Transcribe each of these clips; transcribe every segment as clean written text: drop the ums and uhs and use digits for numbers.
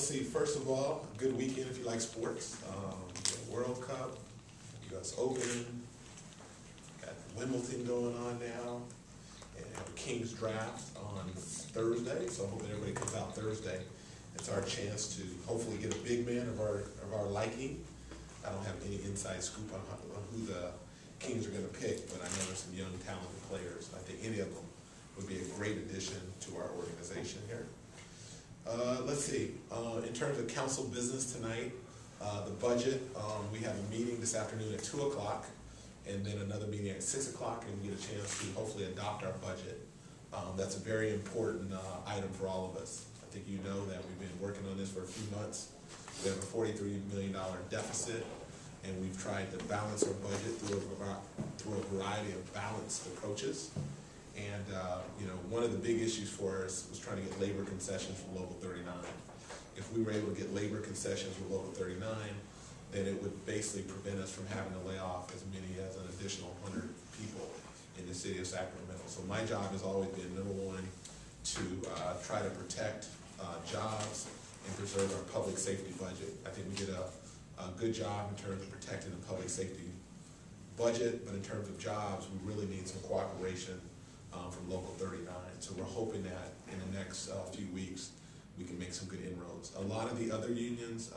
see, first of all, a good weekend if you like sports. World Cup, US Open, got Wimbledon going on now, and have a King's Draft on Thursday, so I hope that everybody comes out Thursday. It's our chance to hopefully get a big man of our liking. I don't have any inside scoop on who the Kings are going to pick, but I know there's some young, talented players. I think any of them would be a great addition to our organization here. Let's see, in terms of council business tonight, the budget, we have a meeting this afternoon at 2 o'clock, and then another meeting at 6 o'clock, and we get a chance to hopefully adopt our budget. That's a very important item for all of us. I think you know that we've been working on this for a few months. We have a $43 million deficit, and we've tried to balance our budget through a variety of balanced approaches. And one of the big issues for us was trying to get labor concessions from Local 39. If we were able to get labor concessions with Local 39, then it would basically prevent us from having to lay off as many as an additional 100 people in the city of Sacramento. So my job has always been, number one, to try to protect jobs and preserve our public safety budget. I think we did a good job in terms of protecting the public safety budget, but in terms of jobs, we really need some cooperation from Local 39. So we're hoping that in the next few weeks, we can make some good inroads. A lot of the other unions,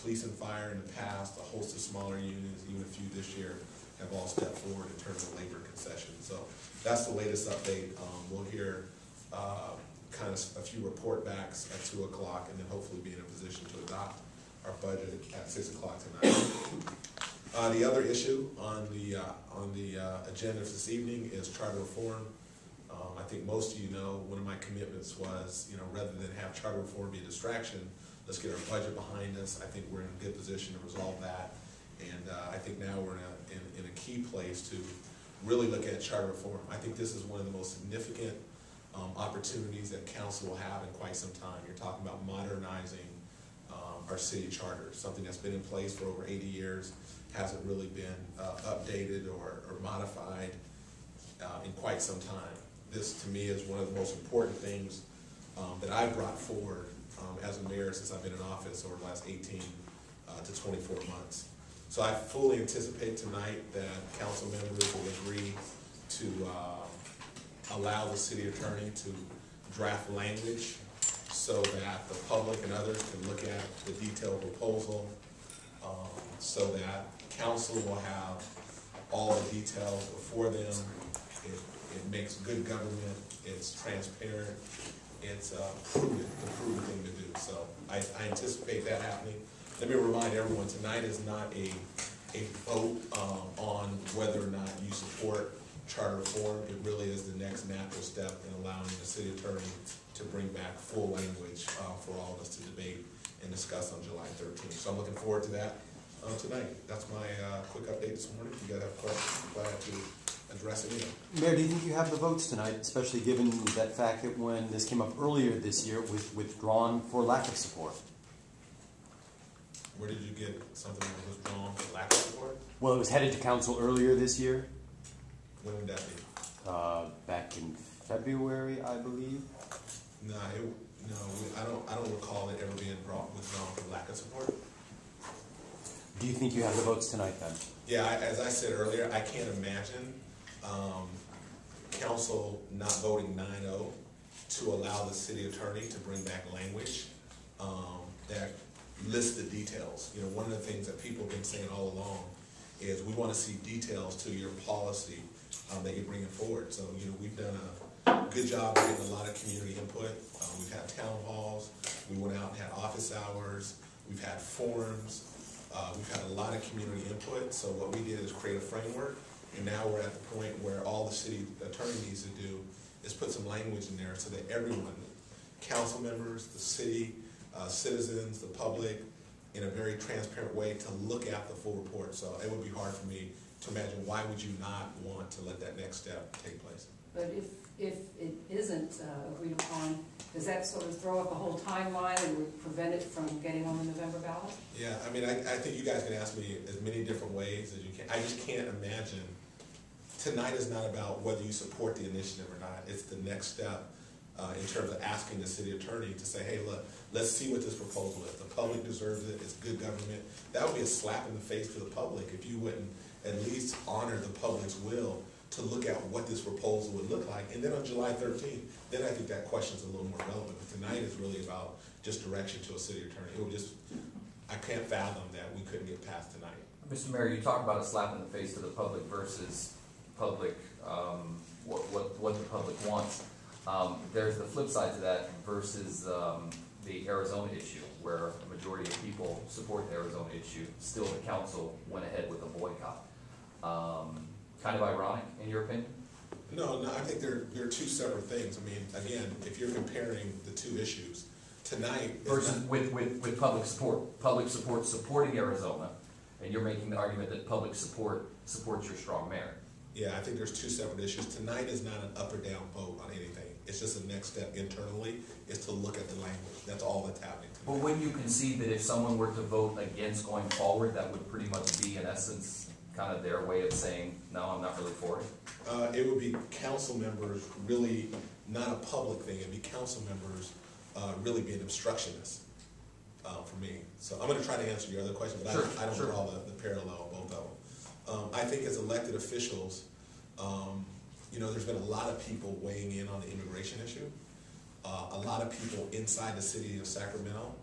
police and fire in the past, a host of smaller unions, even a few this year, have all stepped forward in terms of labor concessions. So that's the latest update. We'll hear kind of a few report backs at 2 o'clock, and then hopefully be in a position to adopt our budget at 6 o'clock tonight. The other issue on the agenda for this evening is charter reform. I think most of you know one of my commitments was, rather than have charter reform be a distraction, let's get our budget behind us. I think we're in a good position to resolve that, and I think now we're in a key place to really look at charter reform. I think this is one of the most significant opportunities that council will have in quite some time. You're talking about modernizing our city charter, something that's been in place for over 80 years, hasn't really been updated or modified in quite some time. This, to me, is one of the most important things that I've brought forward as a mayor since I've been in office over the last 18 to 24 months. So I fully anticipate tonight that council members will agree to allow the city attorney to draft language so that the public and others can look at the detailed proposal, so that council will have all the details before them. It makes good government, it's transparent, it's prudent, the prudent thing to do. So I anticipate that happening. Let me remind everyone, tonight is not a vote on whether or not you support charter reform. It really is the next natural step in allowing the city attorney to bring back full language for all of us to debate and discuss on July 13th. So I'm looking forward to that tonight. That's my quick update this morning. If you guys have questions, I'm glad to address it. Mayor, do you think you have the votes tonight, especially given that fact that when this came up earlier this year, it was withdrawn for lack of support? Where did you get something that was withdrawn for lack of support? Well, it was headed to council earlier this year. When would that be? Back in February, I believe. No, I don't recall it ever being withdrawn for lack of support. Do you think you have the votes tonight, then? Yeah, as I said earlier, I can't imagine council not voting 9-0 to allow the city attorney to bring back language that lists the details. One of the things that people have been saying all along is we want to see details to your policy that you're bringing forward. So, we've done a good job of getting a lot of community input. We've had town halls, we went out and had office hours, we've had forums, we've had a lot of community input. So what we did is create a framework, and now we're at the point where all the city attorney needs to do is put some language in there so that everyone, council members, the city, citizens, the public, in a very transparent way to look at the full report. So it would be hard for me to imagine why would you not want to let that next step take place. But if it isn't agreed upon, does that sort of throw up a whole timeline and would prevent it from getting on the November ballot? Yeah, I mean, I think you guys can ask me as many different ways as you can. I just can't imagine. Tonight is not about whether you support the initiative or not. It's the next step in terms of asking the city attorney to say, hey, look, let's see what this proposal is. The public deserves it. It's good government. That would be a slap in the face to the public if you wouldn't at least honor the public's will to look at what this proposal would look like. And then on July 13th, then I think that question's a little more relevant. But tonight is really about just direction to a city attorney. It would just, I can't fathom that we couldn't get past tonight. Mr. Mayor, you talk about a slap in the face to the public versus public, what the public wants. There's the flip side to that versus the Arizona issue, where a majority of people support the Arizona issue. Still, the council went ahead with a boycott. Kind of ironic, in your opinion? No, I think they're two separate things. I mean, again, if you're comparing the two issues, tonight versus with public support supporting Arizona, and you're making the argument that public support supports your strong mayor. Yeah, I think there's two separate issues. Tonight is not an up or down vote on anything. It's just a next step internally is to look at the language. That's all that's happening tonight. But wouldn't you concede that if someone were to vote against going forward, that would pretty much be, in essence, kind of their way of saying, no, I'm not really for it? It would be council members really, not a public thing. It'd be council members really being obstructionists for me. So I'm going to try to answer your other question, but I don't draw the parallel of both of them. I think as elected officials, you know, there's been a lot of people weighing in on the immigration issue. A lot of people inside the city of Sacramento,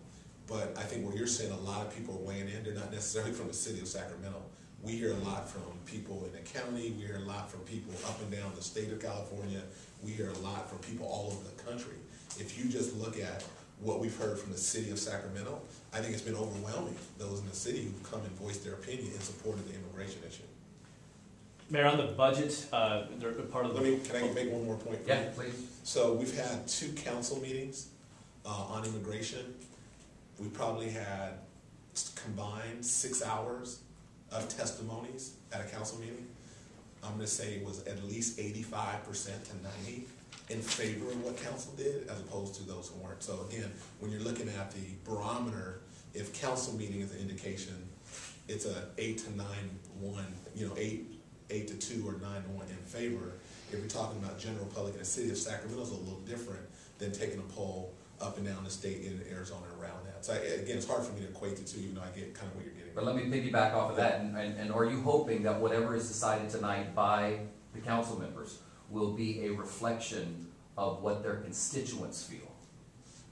but I think where you're saying a lot of people are weighing in, they're not necessarily from the city of Sacramento. We hear a lot from people in the county, we hear a lot from people up and down the state of California, we hear a lot from people all over the country. If you just look at what we've heard from the city of Sacramento, I think it's been overwhelming, those in the city who've come and voiced their opinion in support of the immigration issue. Mayor, on the budget, they're part of the... Can I make one more point? Yeah, please. So we've had 2 council meetings on immigration. We probably had combined 6 hours of testimonies at a council meeting. I'm going to say it was at least 85% to 90% in favor of what council did, as opposed to those who weren't. So again, when you're looking at the barometer, if council meeting is an indication, it's a 8 to 9-1, you know, 8 to 2 or 9 to 1 in favor. If you're talking about general public in the city of Sacramento, is a little different than taking a poll up and down the state in Arizona and around that. So again, it's hard for me to equate the two, even though I get kind of what you're getting. But let me piggyback off of that, and are you hoping that whatever is decided tonight by the council members will be a reflection of what their constituents feel?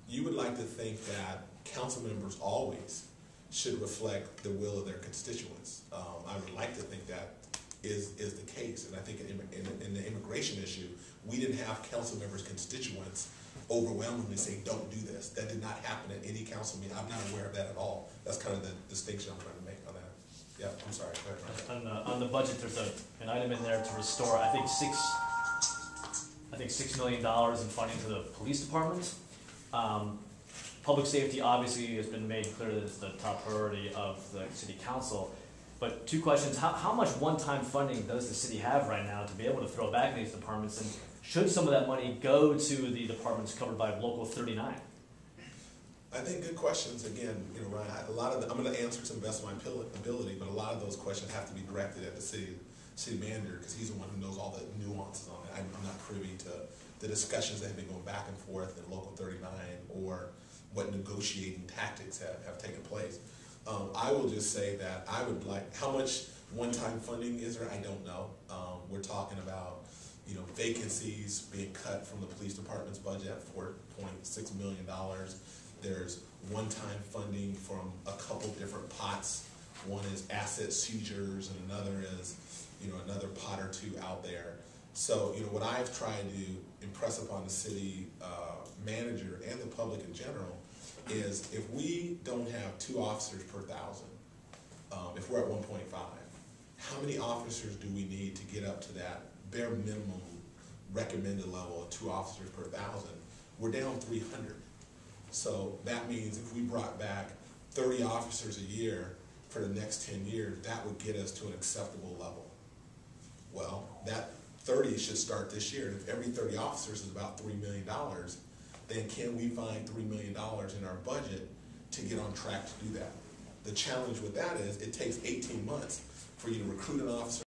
You would like to think that council members always should reflect the will of their constituents. I would like to think that is the case, and I think in the immigration issue, we didn't have council members' constituents overwhelmingly say, don't do this. That did not happen at any council meeting. I'm not aware of that at all. That's kind of the distinction I'm trying to make on that. Yeah, I'm sorry. Go ahead. On the budget, there's an item in there to restore, I think $6 million in funding to the police department. Public safety obviously has been made clear that it's the top priority of the city council. But 2 questions, how much one-time funding does the city have right now to be able to throw back in these departments? And should some of that money go to the departments covered by Local 39? I think good questions. Again, you know, Ryan, a lot of I'm going to answer to the best of my ability, but a lot of those questions have to be directed at the city manager, because he's the one who knows all the nuances on it. I'm not privy to the discussions that have been going back and forth in Local 39 or what negotiating tactics have taken place. I will just say that I would like, how much one-time funding is there? I don't know. We're talking about, you know, vacancies being cut from the police department's budget at $4.6 million. There's one-time funding from a couple different pots. One is asset seizures, and another is, you know, another pot or two out there. So, you know, what I've tried to impress upon the city manager and the public in general is, if we don't have 2 officers per 1,000, if we're at 1.5, how many officers do we need to get up to that bare minimum recommended level of 2 officers per 1,000? We're down 300. So that means if we brought back 30 officers a year for the next 10 years, that would get us to an acceptable level. Well, that 30 should start this year. If every 30 officers is about $3 million, then can we find $3 million in our budget to get on track to do that? The challenge with that is it takes 18 months for you to recruit an officer,